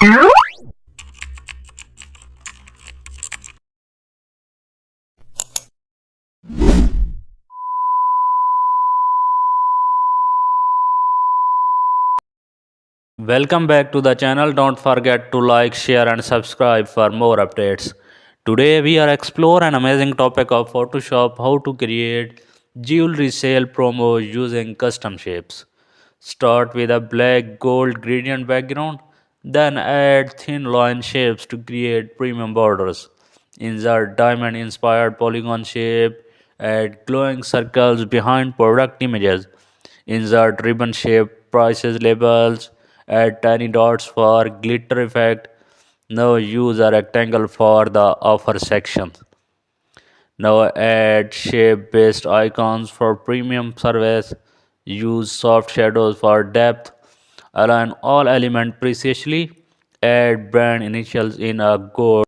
Welcome back to the channel. Don't forget to like, share and subscribe for more updates. Today we are explore an amazing topic of Photoshop, how to create jewelry sale promo using custom shapes. Start with a black gold gradient background, then add thin line shapes to create premium borders. Insert diamond inspired polygon shape, add glowing circles behind product images. Insert ribbon shaped prices labels, add tiny dots for glitter effect. Now use a rectangle for the offer section. Now add shape based icons for premium service. Use soft shadows for depth. Align all elements precisely. Add brand initials in a gold